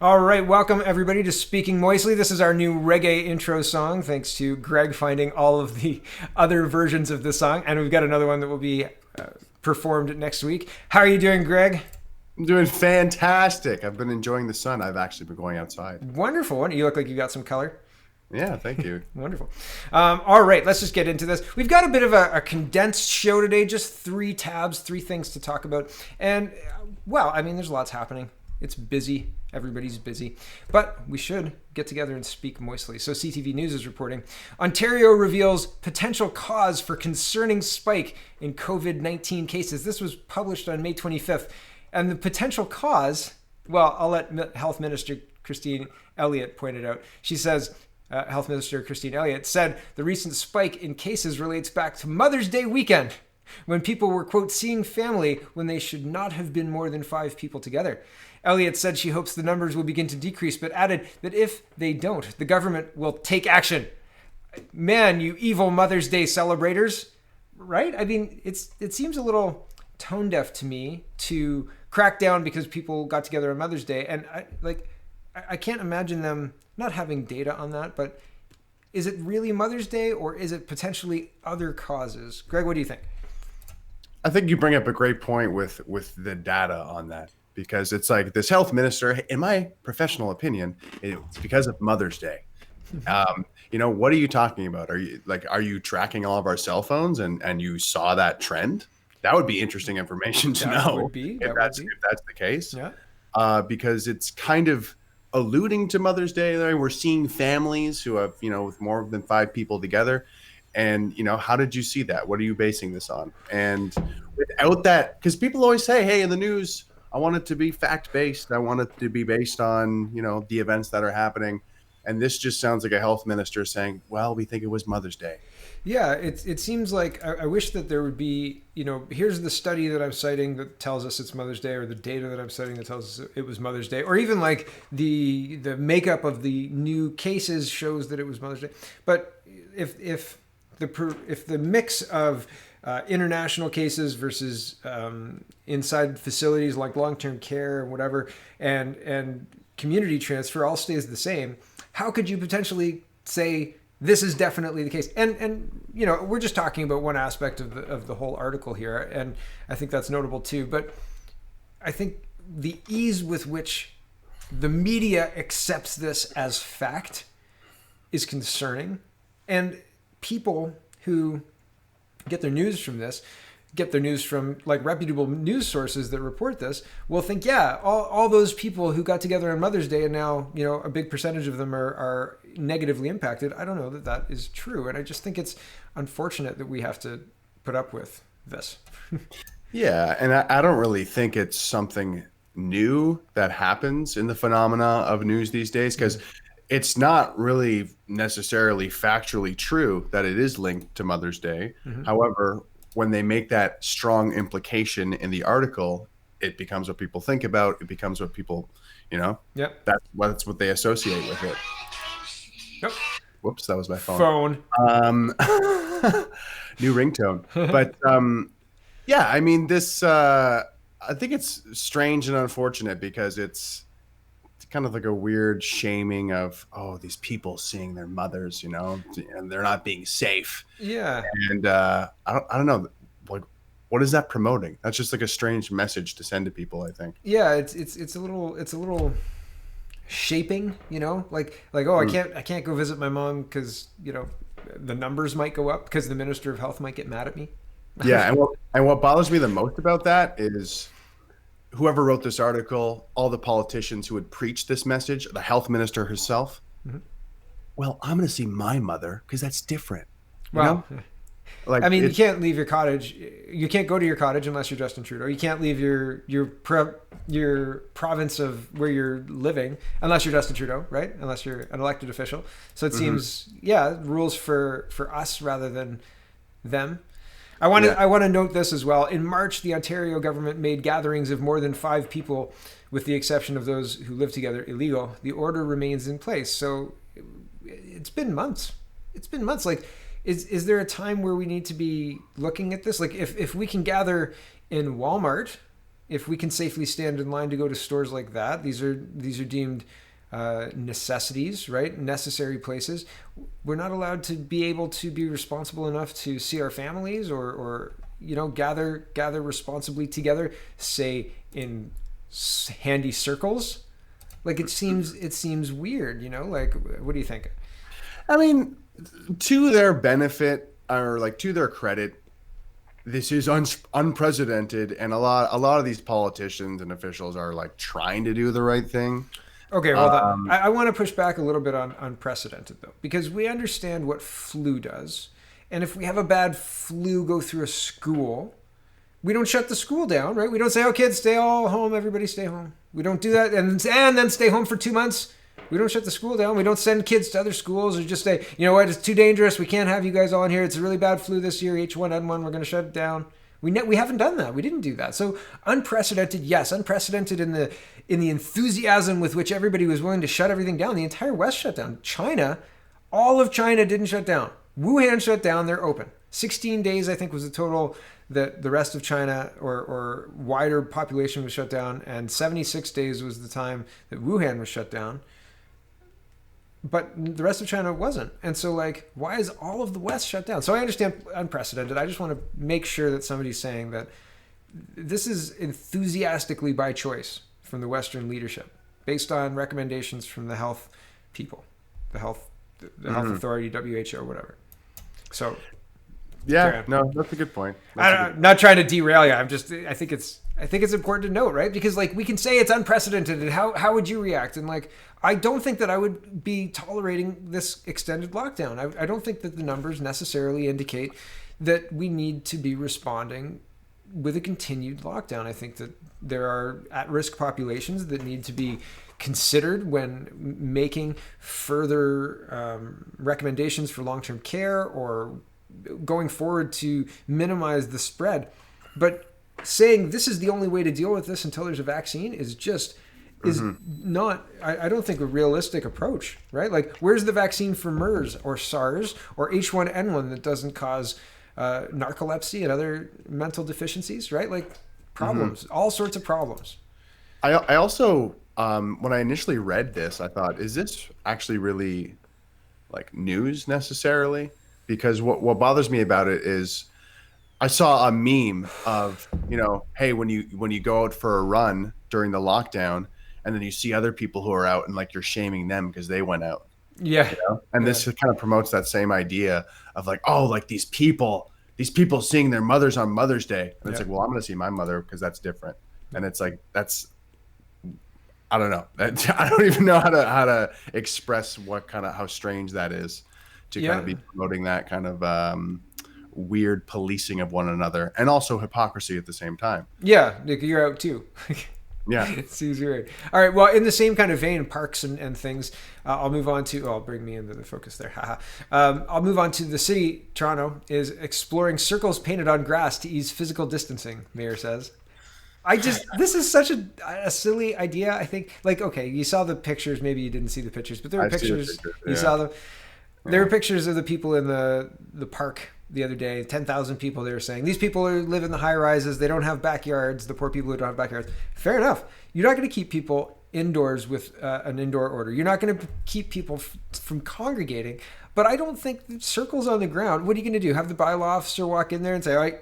All right, welcome everybody to Speaking Moistly. This is our new reggae intro song, thanks to Greg finding all of the other versions of this song. And we've got another one that will be performed next week. How are you doing, Greg? I'm doing fantastic. I've been enjoying the sun. I've actually been going outside. Wonderful. You look like you got some color. Yeah, thank you. Wonderful. All right, let's just get into this. We've got a bit of a condensed show today, just 3 tabs, 3 things to talk about. And, well, I mean, there's lots happening. It's busy. Everybody's busy. But we should get together and speak moistly. So CTV News is reporting, Ontario reveals potential cause for concerning spike in COVID-19 cases. This was published on May 25th. And the potential cause, well, I'll let Health Minister Christine Elliott point it out. She says, Health Minister Christine Elliott said the recent spike in cases relates back to Mother's Day weekend, when people were, quote, seeing family when they should not have been more than 5 people together. Elliott said she hopes the numbers will begin to decrease, but added that if they don't, the government will take action. Man, you evil Mother's Day celebrators, right? I mean, it seems a little tone deaf to me to crack down because people got together on Mother's Day. And I can't imagine them not having data on that, but is it really Mother's Day or is it potentially other causes? Greg, what do you think? I think you bring up a great point with the data on that, because it's like this health minister, in my professional opinion, it's because of Mother's Day. What are you talking about? Are you tracking all of our cell phones and you saw that trend? That would be interesting information to know if that's the case. Yeah. Because it's kind of alluding to Mother's Day. We're seeing families who have, with more than 5 people together. And, how did you see that? What are you basing this on? And without that, because people always say, hey, in the news, I want it to be fact-based. I want it to be based on, the events that are happening. And this just sounds like a health minister saying, well, we think it was Mother's Day. Yeah, it seems like I wish that there would be, here's the study that I'm citing that tells us it's Mother's Day, or the data that I'm citing that tells us it was Mother's Day, or even like the makeup of the new cases shows that it was Mother's Day. But if the mix of international cases versus inside facilities like long-term care and whatever, and community transfer all stays the same, how could you potentially say this is definitely the case? And we're just talking about one aspect of the whole article here, and I think that's notable too. But I think the ease with which the media accepts this as fact is concerning, and people who get their news from like reputable news sources that report this will think, yeah, all those people who got together on Mother's Day and now, a big percentage of them are negatively impacted. I don't know that is true. And I just think it's unfortunate that we have to put up with this. Yeah. And I don't really think it's something new that happens in the phenomena of news these days, because it's not really necessarily factually true that it is linked to Mother's Day. Mm-hmm. However, when they make that strong implication in the article, it becomes what people think about. It becomes what people, Yep. That's what they associate with it. Yep. Whoops, that was my phone. New ringtone. But yeah, I mean, this, I think it's strange and unfortunate because it's kind of like a weird shaming of, oh, these people seeing their mothers, and they're not being safe. Yeah. And I don't know, like, what is that promoting? That's just like a strange message to send to people, I think. Yeah, it's a little shaping, like oh, I can't go visit my mom because the numbers might go up because the Minister of Health might get mad at me. Yeah, and what bothers me the most about that is whoever wrote this article, all the politicians who would preach this message, the health minister herself. Mm-hmm. Well, I'm going to see my mother because that's different. Well, I mean, you can't leave your cottage. You can't go to your cottage unless you're Justin Trudeau. You can't leave your province of where you're living unless you're Justin Trudeau, right? Unless you're an elected official. So it seems, rules for us rather than them. I want to note this as well. In March, the Ontario government made gatherings of more than 5 people, with the exception of those who live together, illegal. The order remains in place. So it's been months. Like, is there a time where we need to be looking at this? Like, if we can gather in Walmart if we can safely stand in line to go to stores like that, these are deemed necessities, right? Necessary places. We're not allowed to be able to be responsible enough to see our families or gather responsibly together, say in handy circles. Like it seems weird, like what do you think? I mean, to their benefit or like to their credit, this is unprecedented, and a lot of these politicians and officials are like trying to do the right thing. Okay, well, I want to push back a little bit on unprecedented though, because we understand what flu does, and if we have a bad flu go through a school, we don't shut the school down, right? We don't say, "Oh, kids, stay all home. Everybody stay home." We don't do that, and then stay home for 2 months. We don't shut the school down. We don't send kids to other schools or just say, "You know what? It's too dangerous. We can't have you guys all in here. It's a really bad flu this year, H1N1. We're going to shut it down." We haven't done that. We didn't do that. So unprecedented, yes, unprecedented in the enthusiasm with which everybody was willing to shut everything down. The entire West shut down. China, all of China didn't shut down. Wuhan shut down. They're open. 16 days, I think, was the total that the rest of China or wider population was shut down, and 76 days was the time that Wuhan was shut down. But the rest of China wasn't. And so, like, why is all of the West shut down? So I understand unprecedented. I just want to make sure that somebody's saying that this is enthusiastically by choice from the Western leadership, based on recommendations from the health people, the health authority, WHO, whatever. So, yeah, no, that's a good point. I'm not trying to derail you. I think it's important to note, right? Because like we can say it's unprecedented, and how would you react? And like, I don't think that I would be tolerating this extended lockdown. I don't think that the numbers necessarily indicate that we need to be responding with a continued lockdown. I think that there are at-risk populations that need to be considered when making further recommendations for long-term care or going forward to minimize the spread. But saying this is the only way to deal with this until there's a vaccine is not, I don't think, a realistic approach, right? Like, where's the vaccine for MERS or SARS or H1N1 that doesn't cause narcolepsy and other mental deficiencies, right? Like problems, all sorts of problems. I also, when I initially read this, I thought, is this actually really like news necessarily? Because what bothers me about it is I saw a meme of, hey, when you go out for a run during the lockdown, and then you see other people who are out and like you're shaming them because they went out. Yeah. And this kind of promotes that same idea of like, oh, like these people seeing their mothers on Mother's Day. And it's like, well, I'm going to see my mother because that's different. And it's like, I don't know. I don't even know how to express how strange that is to kind of be promoting that kind of weird policing of one another and also hypocrisy at the same time. Yeah. Nick, you're out too. Yeah. It seems weird. All right. Well, in the same kind of vein, parks and things, I'll move on to, I'll bring me into the focus there. I'll move on to the city, Toronto, is exploring circles painted on grass to ease physical distancing, Mayor says. This is such a silly idea, I think. Like, okay, you saw the pictures. Maybe you didn't see the pictures, but there were pictures. You saw them. There were pictures of the people in the park the other day, 10,000 people. They were saying these people live in the high rises. They don't have backyards. The poor people who don't have backyards. Fair enough. You're not going to keep people indoors with an indoor order. You're not going to keep people from congregating. But I don't think circles on the ground. What are you going to do? Have the bylaw officer walk in there and say, "All right,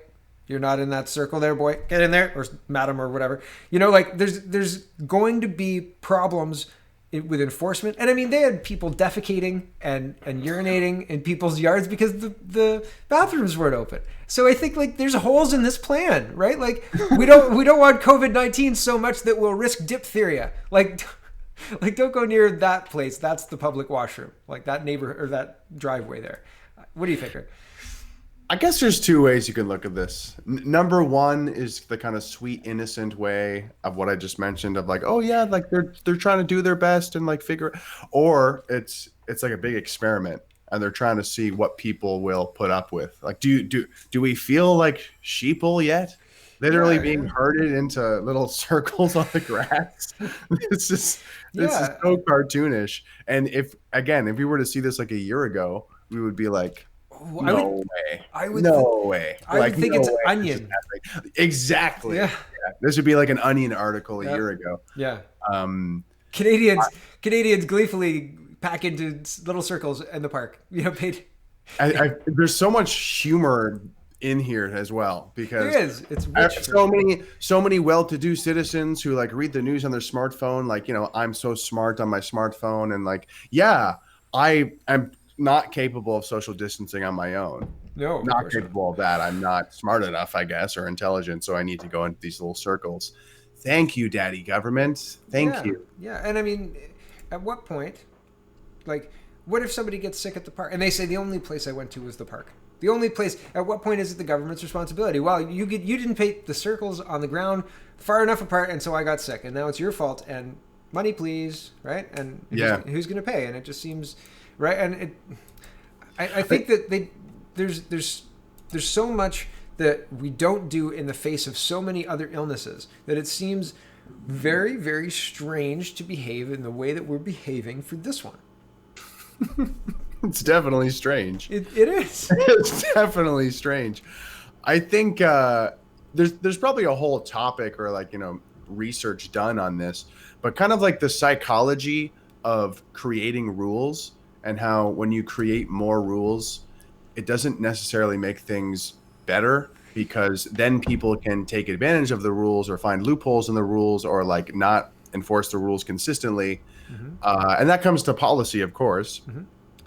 you're not in that circle there, boy. Get in there," or madam, or whatever. Like there's going to be problems with enforcement. And I mean, they had people defecating and urinating in people's yards because the bathrooms weren't open. So I think like there's holes in this plan, right? Like we don't want COVID-19 so much that we'll risk diphtheria. Like don't go near that place. That's the public washroom, like that neighborhood or that driveway there. What do you think? I guess there's two ways you can look at this. Number one is the kind of sweet, innocent way of what I just mentioned of like, oh yeah, like they're trying to do their best and like figure, or it's like a big experiment and they're trying to see what people will put up with. Like, do we feel like sheeple yet? Literally being herded into little circles on the grass. This is so cartoonish. And if we were to see this like a year ago, we would be like, no way. I would think it's onion. Exactly. Yeah. This would be like an Onion article a Yep. year ago. Yeah. Um, Canadians gleefully pack into little circles in the park. Paid. there's so much humor in here as well There because is. It's I have rich. so many well-to-do citizens who like read the news on their smartphone. Like, I'm so smart on my smartphone, and like, yeah, I am not capable of social distancing on my own. No, of Not course not. capable of that. I'm not smart enough, I guess, or intelligent, so I need to go into these little circles. Thank you, Daddy Government. Thank Yeah, you. yeah. And I mean, at what point, like, what if somebody gets sick at the park and they say the only place I went to was the park? The only place. At what point is it the government's responsibility? Well, you didn't paint the circles on the ground far enough apart, and so I got sick, and now it's your fault. And money, please, right? And who's going to pay? And it just seems right. And I think that there's so much that we don't do in the face of so many other illnesses that it seems very, very strange to behave in the way that we're behaving for this one. It's definitely strange. It is. It's definitely strange. I think there's probably a whole topic or like research done on this, but kind of like the psychology of creating rules and how when you create more rules, it doesn't necessarily make things better because then people can take advantage of the rules or find loopholes in the rules or like not enforce the rules consistently. And that comes to policy, of course.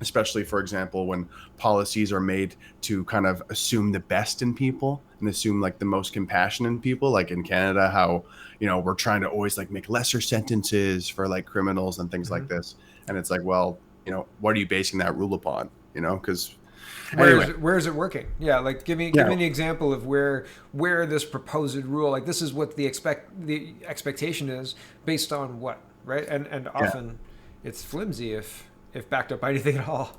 Especially, for example, when policies are made to kind of assume the best in people and assume like the most compassion in people, like in Canada, how, we're trying to always like make lesser sentences for like criminals and things like this. And it's like, well, what are you basing that rule upon? Because where is it working? Yeah, like give me an example of where this proposed rule, like this is what the expectation is based on what, right? And often it's flimsy if backed up by anything at all.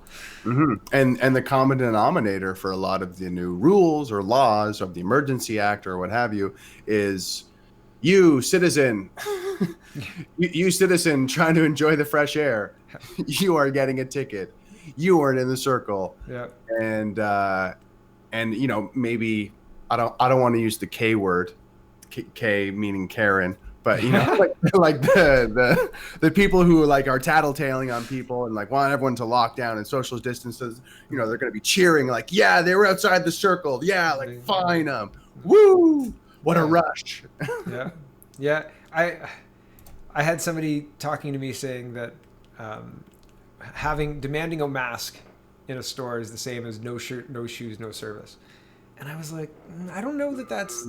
And the common denominator for a lot of the new rules or laws of the Emergency Act or what have you is you citizen, you citizen trying to enjoy the fresh air, you are getting a ticket. You weren't in the circle. Yeah. And maybe I don't want to use the K word, K meaning Karen. But like the people who like are tattletaling on people and like want everyone to lock down and social distances, they're going to be cheering like, yeah, they were outside the circle, yeah, like fine them, woo, what a rush. Yeah. I had somebody talking to me saying that demanding a mask in a store is the same as no shirt, no shoes, no service, and I was like, I don't know that that's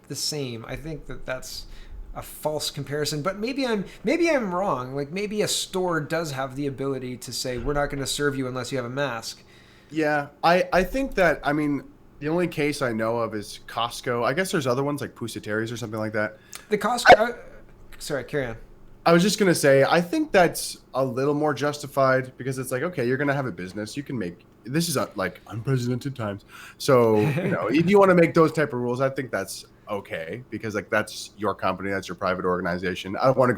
the same. I think that that's a false comparison, but maybe I'm wrong. Like maybe a store does have the ability to say we're not going to serve you unless you have a mask. Yeah, I think that, I mean, the only case I know of is Costco. I guess there's other ones like Pusateri's or something like that. The Costco. Sorry, carry on. I was just gonna say I think that's a little more justified because it's like, okay, you're gonna have a business. You can make this is like unprecedented times. So if you want to make those type of rules, I think that's okay because like that's your company, that's your private organization. I don't want to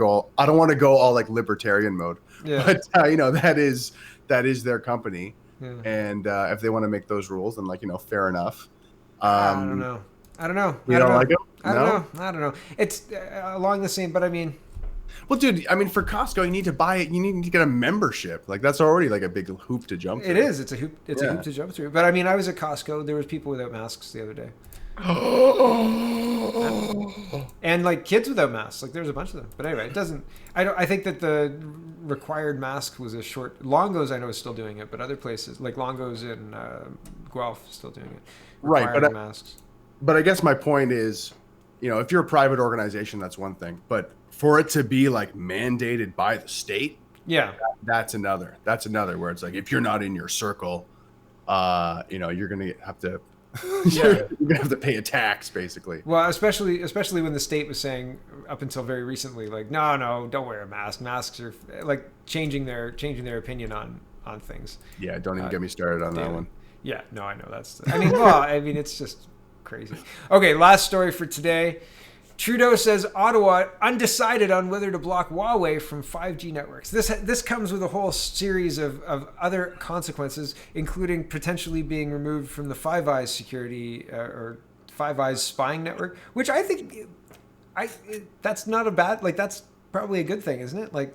go all like libertarian mode, but that is their company, and if they want to make those rules, then like fair enough. I don't know. You don't like it? I don't know. It's along the same, but I mean. Well, dude, I mean, for Costco, you need to buy it. You need to get a membership. Like that's already like a big hoop to jump through. It is. It's a hoop. It's a hoop to jump through. But I mean, I was at Costco. There was people without masks the other day. And like kids without masks. Like there's a bunch of them. But anyway, it doesn't. I think that the required mask was a short. Longo's I know is still doing it, but other places like Longo's in Guelph is still doing it. Right, but masks. But I guess my point is, if you're a private organization, that's one thing. But for it to be like mandated by the state, that's another where it's like if you're not in your circle, you're gonna have to you're gonna have to pay a tax basically. Well, especially when the state was saying up until very recently, like no, don't wear a mask. Masks are like changing their opinion on things. Yeah, don't even get me started on that one. Yeah, no, I know that's. I mean, it's just crazy. Okay, last story for today. Trudeau says Ottawa undecided on whether to block Huawei from 5G networks. This comes with a whole series of other consequences, including potentially being removed from the Five Eyes security or Five Eyes spying network, which I think that's not a bad, like, that's probably a good thing, isn't it? Like,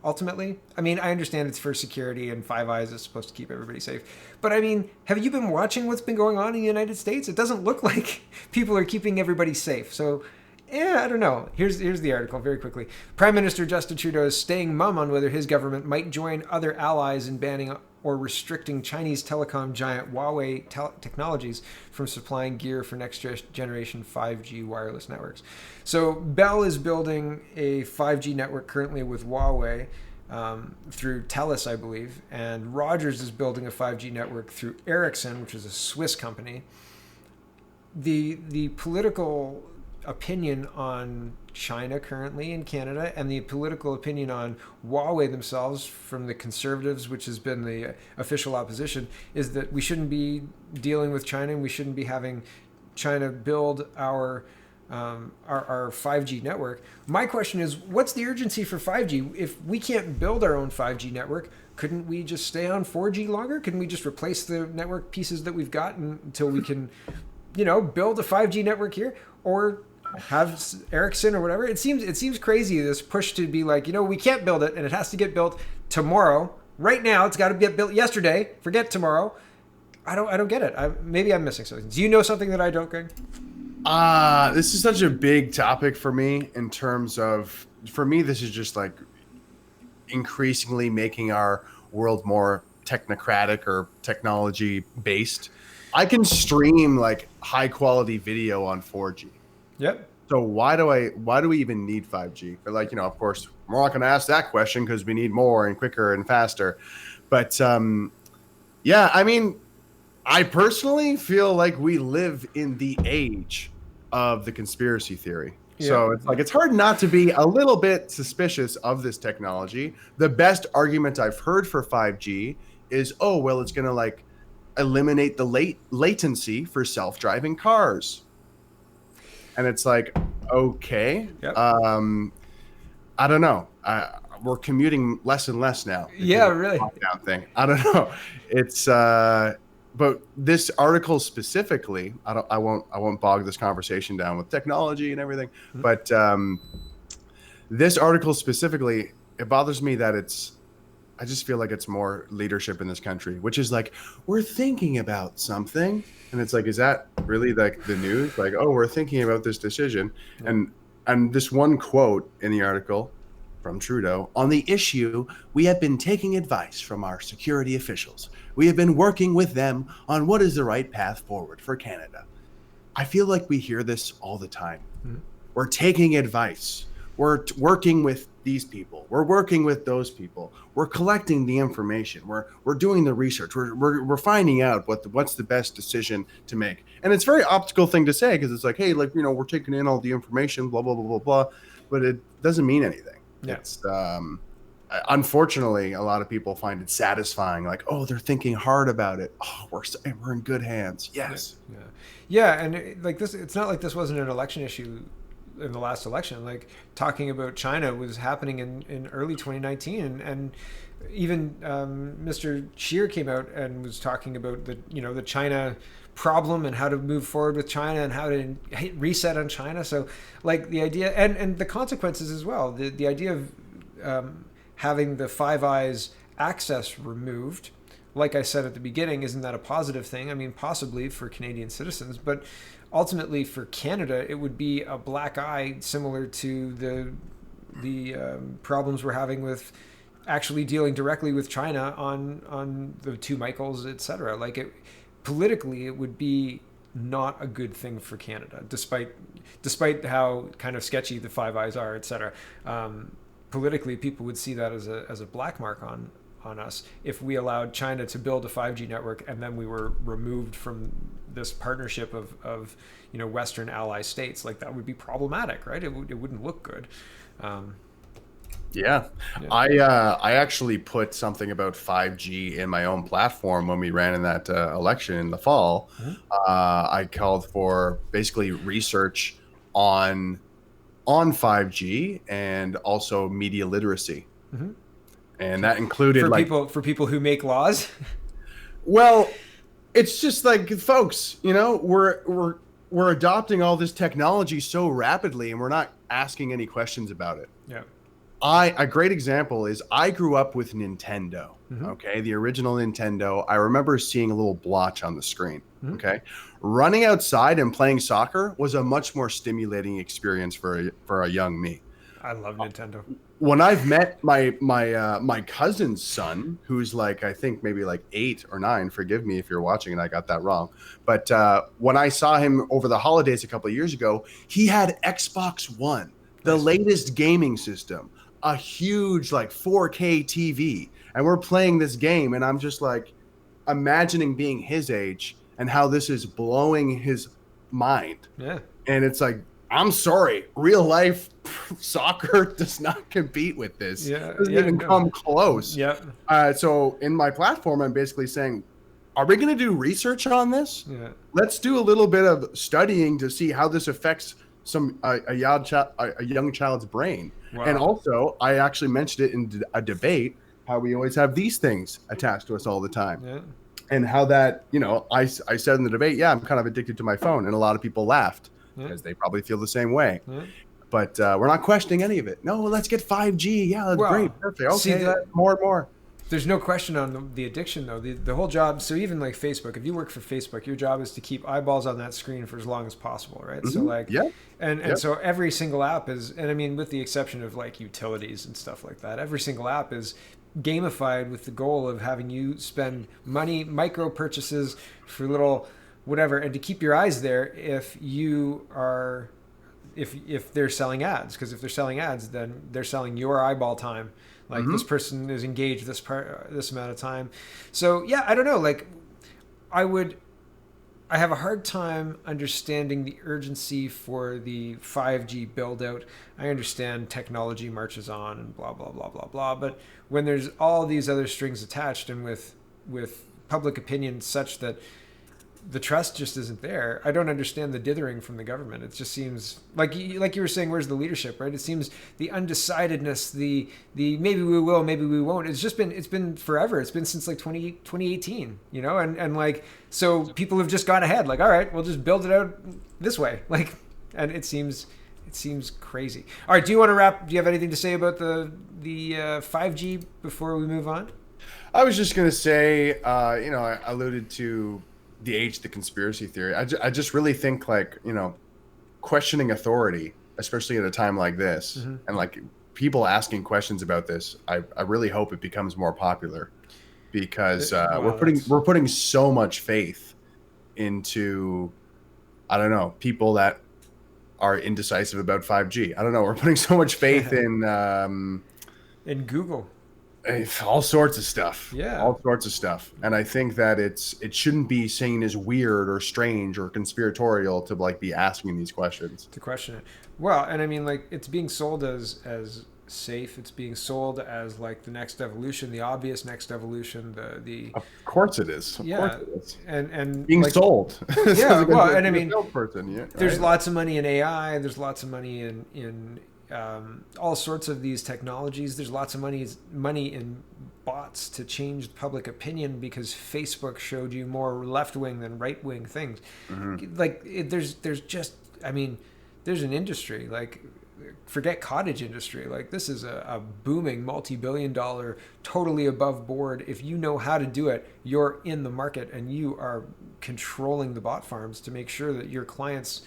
ultimately, I mean, I understand it's for security and Five Eyes is supposed to keep everybody safe, but I mean, have you been watching what's been going on in the United States? It doesn't look like people are keeping everybody safe. So I don't know. Here's the article very quickly. Prime Minister Justin Trudeau is staying mum on whether his government might join other allies in banning or restricting Chinese telecom giant Huawei technologies from supplying gear for next generation 5G wireless networks. So Bell is building a 5G network currently with Huawei through TELUS, I believe, and Rogers is building a 5G network through Ericsson, which is a Swiss company. The political opinion on China currently in Canada and the political opinion on Huawei themselves from the Conservatives, which has been the official opposition, is that we shouldn't be dealing with China and we shouldn't be having China build our 5G network. My question is, what's the urgency for 5G? If we can't build our own 5G network, couldn't we just stay on 4G longer? Couldn't we just replace the network pieces that we've got until we can, build a 5G network here? Or have Ericsson or whatever. It seems crazy, this push to be like, we can't build it and it has to get built tomorrow. Right now, it's got to get built yesterday. Forget tomorrow. I don't get it. Maybe I'm missing something. Do you know something that I don't, Greg? This is such a big topic for me in terms of, for me, this is just like increasingly making our world more technocratic or technology based. I can stream like high quality video on 4G. Yep. So why do we even need 5G? But like, of course, we're not going to ask that question because we need more and quicker and faster. But yeah, I mean, I personally feel like we live in the age of the conspiracy theory. Yeah. So it's like, it's hard not to be a little bit suspicious of this technology. The best argument I've heard for 5G is, oh, well, it's going to like eliminate the latency for self-driving cars. And it's like, okay, yep. I don't know. We're commuting less and less now. Yeah, really. Thing. I don't know. It's but this article specifically, I won't bog this conversation down with technology and everything. Mm-hmm. But this article specifically, it bothers me that I just feel like it's more leadership in this country, which is like, we're thinking about something. And it's like, is that really like the news? Like, oh, we're thinking about this decision. Yeah. And this one quote in the article from Trudeau, on the issue, we have been taking advice from our security officials. We have been working with them on what is the right path forward for Canada. I feel like we hear this all the time. Mm-hmm. We're taking advice. We're working with these people. We're working with those people. We're collecting the information. We're doing the research. We're finding out what's the best decision to make. And it's a very optical thing to say because it's like, hey, like, we're taking in all the information, blah, blah, blah, blah, blah. But it doesn't mean anything. Yeah. It's unfortunately, a lot of people find it satisfying. Like, oh, they're thinking hard about it. Oh, we're in good hands. Yes. Yeah. And like this, it's not like this wasn't an election issue in the last election. Like, talking about China was happening in early 2019, and even Mr. Scheer came out and was talking about the China problem and how to move forward with China and how to reset on China. So like the idea and the consequences as well, the idea of having the Five Eyes access removed, like I said at the beginning, isn't that a positive thing? I mean, possibly for Canadian citizens, but ultimately for Canada, it would be a black eye similar to the problems we're having with actually dealing directly with China on the two Michaels, etc. Like, politically, it would be not a good thing for Canada, despite how kind of sketchy the Five Eyes are, etc. Politically, people would see that as a black mark on us if we allowed China to build a 5G network and then we were removed from this partnership of Western ally states. Like, that would be problematic, right? It wouldn't look good. Yeah. I actually put something about 5G in my own platform when we ran in that election in the fall. Mm-hmm. I called for basically research on 5G and also media literacy. Mm-hmm. And that included for people who make laws. Well, it's just like, folks, we're we're adopting all this technology so rapidly and we're not asking any questions about it. Yeah. A great example is I grew up with Nintendo. Mm-hmm. Okay, the original Nintendo. I remember seeing a little blotch on the screen. Mm-hmm. Okay, running outside and playing soccer was a much more stimulating experience for a young me. I love Nintendo. When I've met my cousin's son, who's like, I think maybe like 8 or 9, forgive me if you're watching and I got that wrong, but when I saw him over the holidays a couple of years ago, he had Xbox One, the latest gaming system, a huge like 4K TV, and we're playing this game, and I'm just like imagining being his age and how this is blowing his mind. Yeah. And it's like, I'm sorry, real life soccer does not compete with this. Yeah, It doesn't even come close. Yeah. So in my platform, I'm basically saying, are we going to do research on this? Yeah. Let's do a little bit of studying to see how this affects a young child's brain. Wow. And also, I actually mentioned it in a debate, how we always have these things attached to us all the time. Yeah. And how that, I said in the debate, yeah, I'm kind of addicted to my phone. And a lot of people laughed. Because they probably feel the same way. Yeah. But we're not questioning any of it. No, let's get 5G. Yeah, that's great. Perfect. Okay, see, more and more. There's no question on the addiction, though. The whole job, so even like Facebook, if you work for Facebook, your job is to keep eyeballs on that screen for as long as possible, right? Mm-hmm. So like, and so every single app is, and I mean, with the exception of like utilities and stuff like that, every single app is gamified with the goal of having you spend money, micro purchases for little whatever, and to keep your eyes there if they're selling ads, because if they're selling ads, then they're selling your eyeball time. Like this person is engaged this amount of time. So yeah, I don't know. Like I have a hard time understanding the urgency for the 5G build out. I understand technology marches on and blah blah blah blah blah, but when there's all these other strings attached, and with public opinion such that the trust just isn't there, I don't understand the dithering from the government. It just seems like you were saying, where's the leadership, right? It seems the undecidedness, the maybe we will, maybe we won't. It's been forever. It's been since like 2018, and like, so people have just gone ahead, like, all right, we'll just build it out this way. Like, and it seems crazy. All right. Do you want to wrap? Do you have anything to say about the 5G before we move on? I was just going to say, I alluded to the age of the conspiracy theory. I just really think like, questioning authority, especially at a time like this, and like people asking questions about this, I really hope it becomes more popular, because we're putting so much faith into, I don't know, people that are indecisive about 5G. I don't know. We're putting so much faith in Google. All sorts of stuff. Yeah. All sorts of stuff. And I think that it shouldn't be seen as weird or strange or conspiratorial to like be asking these questions. To question it. Well, and I mean, like, it's being sold as safe. It's being sold as like the next evolution, the obvious next evolution, the Of course it is. Of course it is. And being like, sold. Yeah, well, and I mean, person, there's lots of money in AI, there's lots of money in all sorts of these technologies. There's lots of money in bots to change public opinion because Facebook showed you more left-wing than right-wing things. Like there's just, I mean, there's an industry, like, forget cottage industry. Like, this is a booming multi-billion-dollar, totally above board. If you know how to do it, you're in the market and you are controlling the bot farms to make sure that your clients,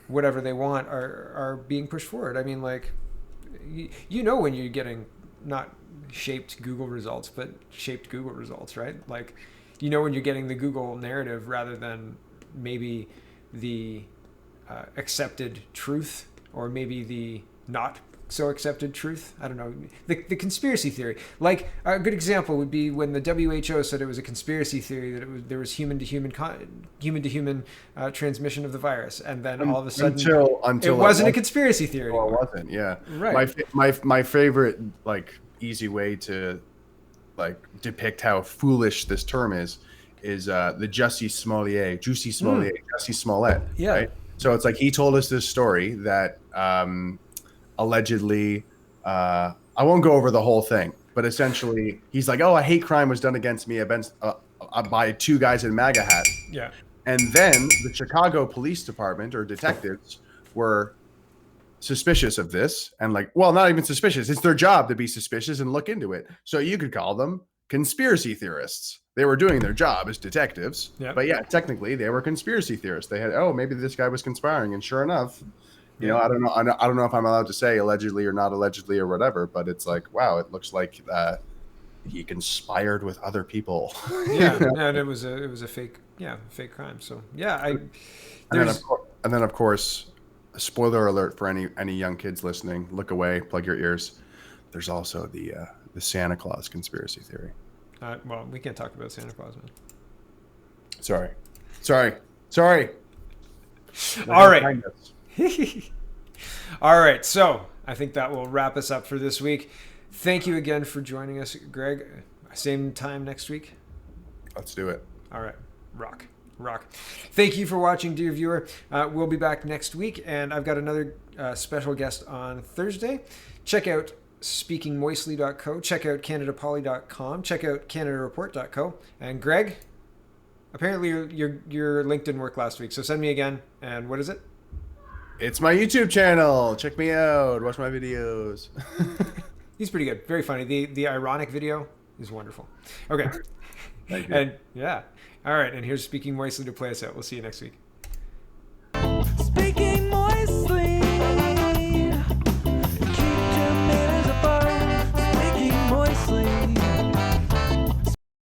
whatever they want, are being pushed forward. I mean, like, when you're getting not shaped Google results, but shaped Google results, right? Like, when you're getting the Google narrative rather than maybe the accepted truth, or maybe the not so accepted truth. I don't know. The conspiracy theory. Like, a good example would be when the WHO said it was a conspiracy theory that there was human to human transmission of the virus, and then all of a sudden until it wasn't a conspiracy theory. Well, it wasn't. Yeah. Right. My favorite, like, easy way to like depict how foolish this term is the Jussie Smollett. Yeah. Right? So it's like he told us this story that allegedly, I won't go over the whole thing, but essentially he's like, oh, a hate crime was done against me by 2 guys in MAGA hats. Yeah. And then the Chicago Police Department or detectives were suspicious of this and like, well, not even suspicious. It's their job to be suspicious and look into it. So you could call them conspiracy theorists. They were doing their job as detectives. Yep. But yeah, technically they were conspiracy theorists. They had, oh, maybe this guy was conspiring. And sure enough, you know, I don't know. I don't know if I'm allowed to say allegedly or not allegedly or whatever, but it's like, wow, it looks like he conspired with other people. Yeah, and it was a fake crime. So yeah, and then of course, spoiler alert for any young kids listening. Look away, plug your ears. There's also the Santa Claus conspiracy theory. Well, we can't talk about Santa Claus, man. Sorry. All right. All right. So I think that will wrap us up for this week. Thank you again for joining us, Greg. Same time next week. Let's do it. All right. Rock. Thank you for watching, dear viewer. We'll be back next week, and I've got another special guest on Thursday. Check out speakingmoistly.co. Check out canadapoly.com. Check out canadareport.co. And Greg, apparently your LinkedIn worked last week, so send me again. And what is it? It's my YouTube channel. Check me out. Watch my videos. He's pretty good. Very funny. The ironic video is wonderful. Okay. Thank you. And yeah. All right. And here's Speaking Moistly to play us out. We'll see you next week.